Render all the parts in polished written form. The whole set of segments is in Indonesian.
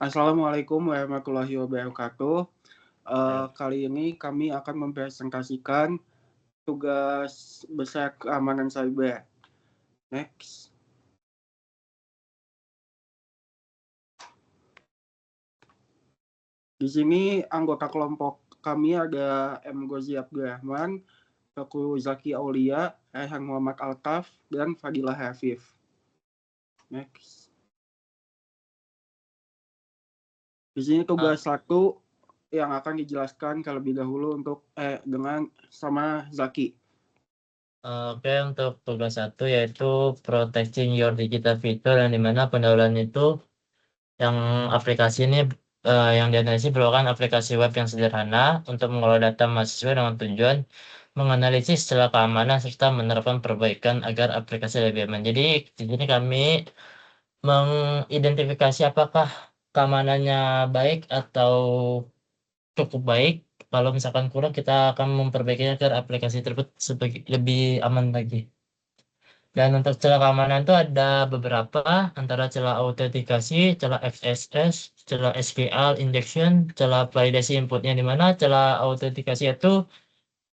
Assalamualaikum warahmatullahi wabarakatuh. Kali ini kami akan mempresentasikan tugas besar keamanan cyber. Next. Di sini anggota kelompok kami ada M. Gozi Abdurrahman, Teku Zaki Aulia, Rehan Muhammad Altaf, dan Fadilah Hafif. Next. Di sini tugas satu yang akan dijelaskan terlebih dahulu untuk dengan sama Zaki. Oke, untuk tugas 1 yaitu protecting your digital feature, yang dimana pendahuluan itu yang aplikasi ini yang dianalisis merupakan aplikasi web yang sederhana untuk mengelola data mahasiswa dengan tujuan menganalisis celah keamanan serta menerapkan perbaikan agar aplikasi lebih aman. Jadi di sini kami mengidentifikasi apakah keamanannya baik atau cukup baik. Kalau misalkan kurang, kita akan memperbaikinya agar aplikasi tersebut lebih aman lagi. Dan untuk celah keamanan itu ada beberapa, antara celah autentikasi, celah XSS, celah SQL injection, celah validasi inputnya, di mana celah autentikasi itu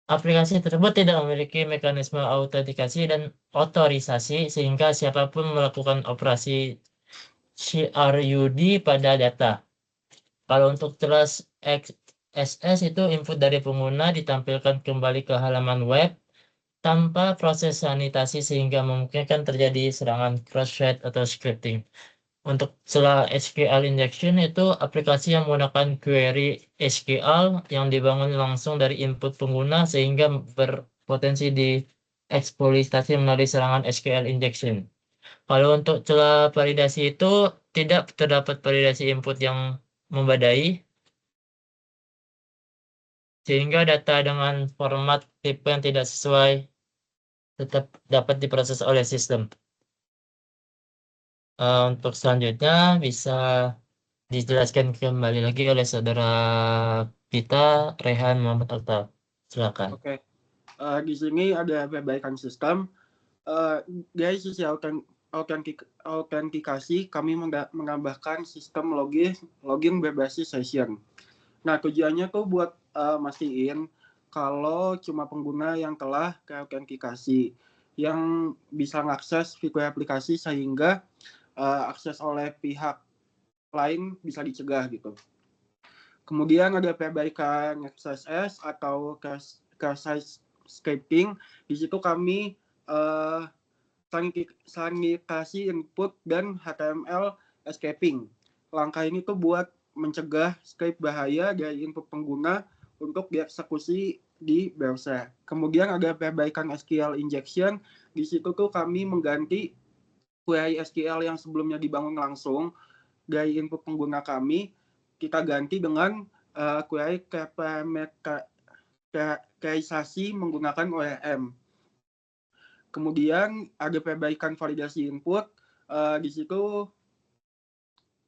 aplikasi tersebut tidak memiliki mekanisme autentikasi dan otorisasi sehingga siapapun melakukan operasi CRUD pada data. Kalau untuk celah XSS itu input dari pengguna ditampilkan kembali ke halaman web tanpa proses sanitasi sehingga memungkinkan terjadi serangan cross-site atau scripting. Untuk celah SQL injection itu aplikasi yang menggunakan query SQL yang dibangun langsung dari input pengguna sehingga berpotensi dieksploitasi melalui serangan SQL injection. Kalau untuk celah validasi itu tidak terdapat validasi input yang memadai sehingga data dengan format tipe yang tidak sesuai tetap dapat diproses oleh sistem. Untuk selanjutnya bisa dijelaskan kembali lagi oleh saudara kita, Rehan Muhammad Altaf. Silakan. Oke. Di sini ada perbaikan sistem. Dari sisi autentikasi, kami menambahkan sistem login berbasis session. Nah, tujuannya tuh buat mastiin kalau cuma pengguna yang telah terautentikasi yang bisa mengakses fitur aplikasi sehingga akses oleh pihak lain bisa dicegah gitu. Kemudian ada perbaikan XSS atau cache scripting. Di situ kami sanitasi input dan HTML escaping. Langkah ini tuh buat mencegah script bahaya dari input pengguna untuk dieksekusi di browser. Kemudian ada perbaikan SQL injection. Di situ tuh kami mengganti query SQL yang sebelumnya dibangun langsung dari input pengguna kami, kita ganti dengan query kerisasi menggunakan ORM. Kemudian ada perbaikan validasi input. Di situ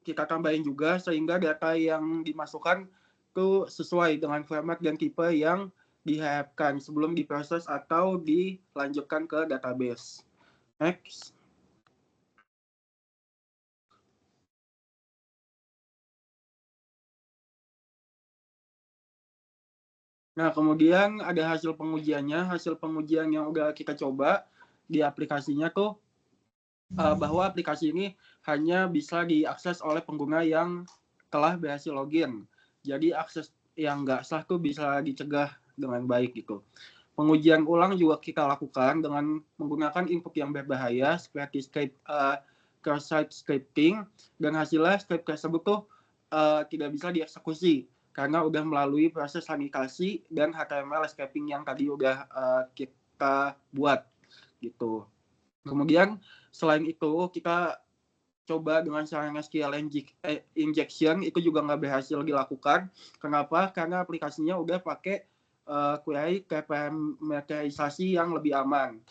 kita tambahin juga sehingga data yang dimasukkan itu sesuai dengan format dan tipe yang diharapkan sebelum diproses atau dilanjutkan ke database. Next. Nah, kemudian ada hasil pengujiannya. Hasil pengujian yang udah kita coba di aplikasinya tuh bahwa aplikasi ini hanya bisa diakses oleh pengguna yang telah berhasil login. Jadi akses yang nggak sah tuh bisa dicegah dengan baik gitu. Pengujian ulang juga kita lakukan dengan menggunakan input yang berbahaya seperti cross-site scripting, dan hasilnya script tersebut tuh tidak bisa dieksekusi karena udah melalui proses sanitasi dan HTML escaping yang tadi udah kita buat gitu. Kemudian selain itu kita coba dengan serangan SQL injection, itu juga nggak berhasil dilakukan. Kenapa? Karena aplikasinya udah pakai query parameterisasi yang lebih aman.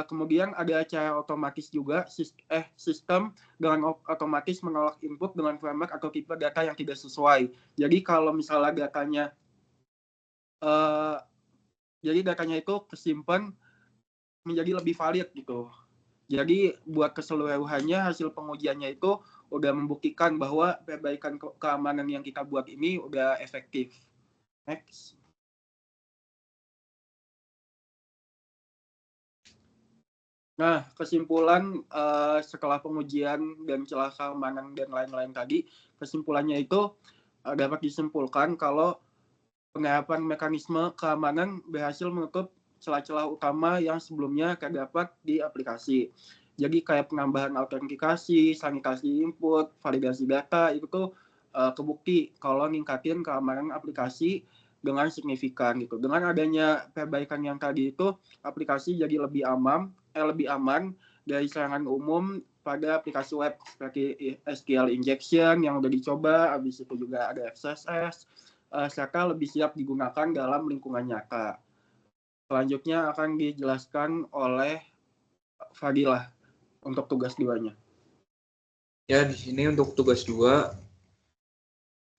Kemudian ada cara otomatis juga, sistem dengan otomatis menolak input dengan format atau tipe data yang tidak sesuai. Jadi kalau misalnya datanya itu kesimpan menjadi lebih valid gitu. Jadi buat keseluruhannya hasil pengujiannya itu udah membuktikan bahwa perbaikan keamanan yang kita buat ini udah efektif. Next. Nah, kesimpulan setelah pengujian dan celah keamanan dan lain-lain tadi, kesimpulannya itu dapat disimpulkan kalau penerapan mekanisme keamanan berhasil menutup celah-celah utama yang sebelumnya terdapat di aplikasi. Jadi kayak penambahan autentikasi, sanitasi input, validasi data, itu tuh kebukti kalau ningkatin keamanan aplikasi dengan signifikan gitu. Dengan adanya perbaikan yang tadi itu, aplikasi jadi lebih aman dari serangan umum pada aplikasi web seperti SQL injection yang udah dicoba, habis itu juga ada XSS, serta lebih siap digunakan dalam lingkungan nyata. Selanjutnya akan dijelaskan oleh Fadilah untuk tugas 2-nya. Ya, di sini untuk tugas 2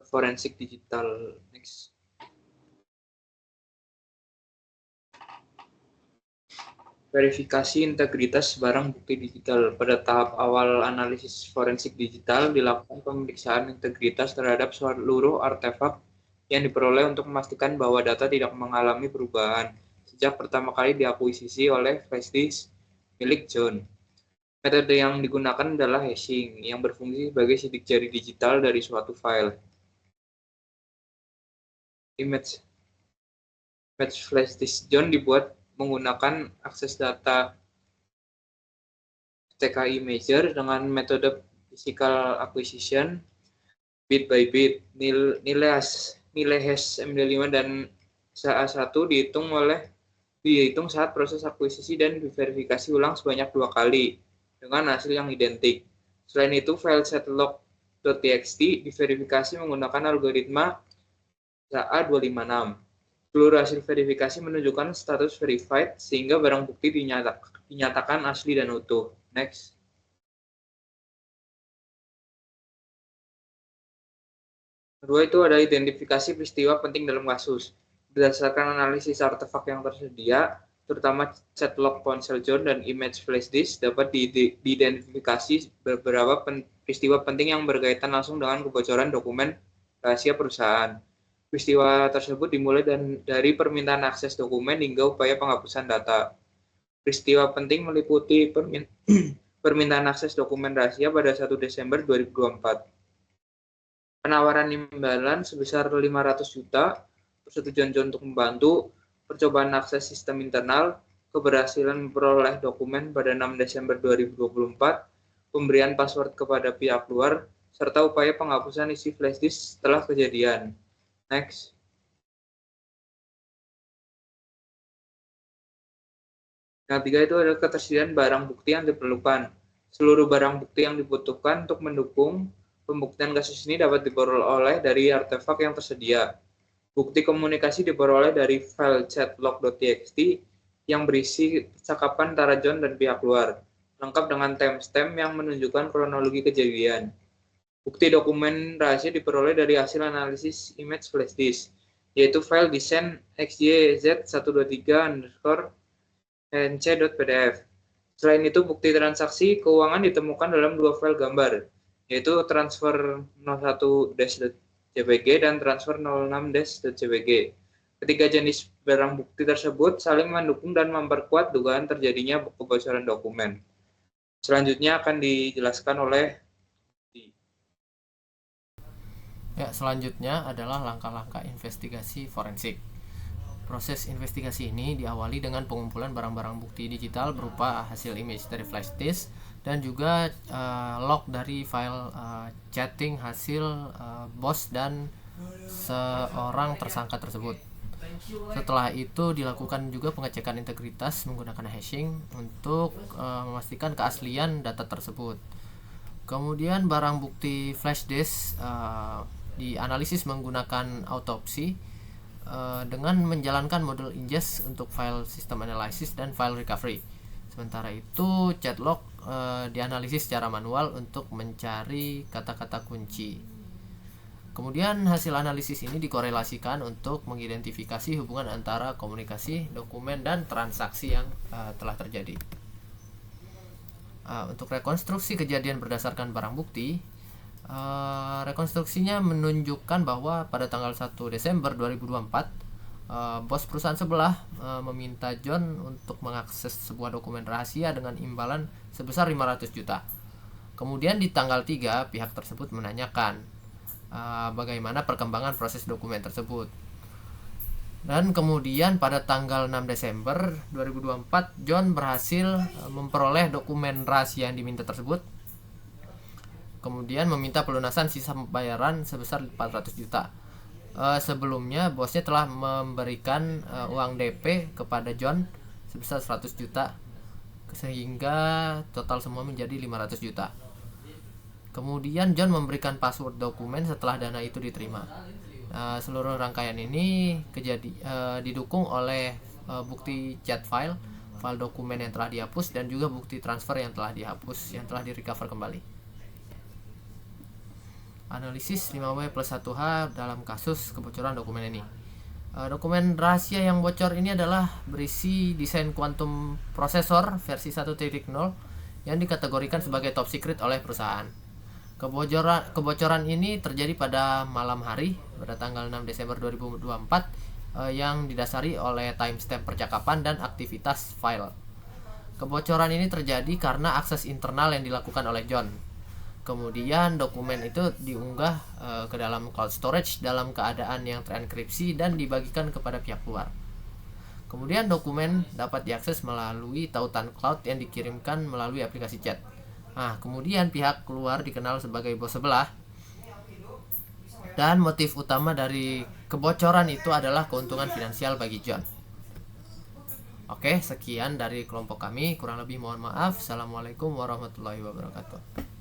forensik digital. Next. Verifikasi integritas barang bukti digital. Pada tahap awal analisis forensik digital dilakukan pemeriksaan integritas terhadap seluruh artefak yang diperoleh untuk memastikan bahwa data tidak mengalami perubahan sejak pertama kali diakuisisi oleh flash disk milik John. Metode yang digunakan adalah hashing, yang berfungsi sebagai sidik jari digital dari suatu file. Image flash disk John dibuat menggunakan akses data TKI Major dengan metode physical acquisition bit by bit. Nilai hash MD5 dan SA1 dihitung saat proses akuisisi dan diverifikasi ulang sebanyak 2 kali dengan hasil yang identik. Selain itu, file setlog.txt diverifikasi menggunakan algoritma SA256. Seluruh hasil verifikasi menunjukkan status verified sehingga barang bukti dinyatakan asli dan utuh. Next. Kedua itu ada identifikasi peristiwa penting dalam kasus. Berdasarkan analisis artefak yang tersedia, terutama setlog ponsel John dan image flash disk, dapat diidentifikasi beberapa peristiwa penting yang berkaitan langsung dengan kebocoran dokumen rahasia perusahaan. Peristiwa tersebut dimulai dari permintaan akses dokumen hingga upaya penghapusan data. Peristiwa penting meliputi permintaan akses dokumen rahasia pada 1 Desember 2024. Penawaran imbalan sebesar 500 juta, persetujuan John untuk membantu, percobaan akses sistem internal, keberhasilan memperoleh dokumen pada 6 Desember 2024, pemberian password kepada pihak luar, serta upaya penghapusan isi flash disk setelah kejadian. Next. Yang ketiga itu adalah ketersediaan barang bukti yang diperlukan. Seluruh barang bukti yang dibutuhkan untuk mendukung pembuktian kasus ini dapat diperoleh dari artefak yang tersedia. Bukti komunikasi diperoleh dari file chatlog.txt yang berisi percakapan antara John dan pihak luar, lengkap dengan timestamp yang menunjukkan kronologi kejadian. Bukti dokumen rahasia diperoleh dari hasil analisis image flash disk, yaitu file desain xyz123_nc.pdf. Selain itu, bukti transaksi keuangan ditemukan dalam 2 file gambar, yaitu transfer 01-jpg dan transfer 06-jpg. Ketiga jenis barang bukti tersebut saling mendukung dan memperkuat dugaan terjadinya kebocoran dokumen. Selanjutnya akan dijelaskan oleh Ya, selanjutnya adalah langkah-langkah investigasi forensik. Proses investigasi ini diawali dengan pengumpulan barang-barang bukti digital berupa hasil image dari flash disk dan juga log dari file chatting hasil bos dan seorang tersangka tersebut. Setelah itu dilakukan juga pengecekan integritas menggunakan hashing untuk memastikan keaslian data tersebut. Kemudian barang bukti flash disk dianalisis menggunakan autopsi dengan menjalankan model ingest untuk file system analysis dan file recovery. Sementara itu chatlog dianalisis secara manual untuk mencari kata-kata kunci. Kemudian hasil analisis ini dikorelasikan untuk mengidentifikasi hubungan antara komunikasi, dokumen, dan transaksi yang telah terjadi. Untuk rekonstruksi kejadian berdasarkan barang bukti, Rekonstruksinya menunjukkan bahwa pada tanggal 1 Desember 2024, bos perusahaan sebelah meminta John untuk mengakses sebuah dokumen rahasia dengan imbalan sebesar 500 juta. Kemudian di tanggal 3, pihak tersebut menanyakan bagaimana perkembangan proses dokumen tersebut. Dan kemudian pada tanggal 6 Desember 2024, John berhasil memperoleh dokumen rahasia yang diminta tersebut. Kemudian meminta pelunasan sisa pembayaran sebesar 400 juta. Sebelumnya bosnya telah memberikan uang DP kepada John sebesar 100 juta, sehingga total semua menjadi 500 juta. Kemudian John memberikan password dokumen setelah dana itu diterima. Seluruh rangkaian ini didukung oleh bukti chat file dokumen yang telah dihapus, dan juga bukti transfer yang telah dihapus, yang telah direcover kembali. Analisis 5W plus 1H dalam kasus kebocoran dokumen ini. Dokumen rahasia yang bocor ini adalah berisi desain quantum processor versi 1.0 yang dikategorikan sebagai top secret oleh perusahaan. Kebocoran ini terjadi pada malam hari pada tanggal 6 Desember 2024 yang didasari oleh timestamp percakapan dan aktivitas file. Kebocoran ini terjadi karena akses internal yang dilakukan oleh John. Kemudian dokumen itu diunggah ke dalam cloud storage dalam keadaan yang terenkripsi dan dibagikan kepada pihak luar. Kemudian dokumen dapat diakses melalui tautan cloud yang dikirimkan melalui aplikasi chat. Kemudian pihak luar dikenal sebagai bos sebelah. Dan motif utama dari kebocoran itu adalah keuntungan finansial bagi John. Oke, sekian dari kelompok kami. Kurang lebih mohon maaf. Assalamualaikum warahmatullahi wabarakatuh.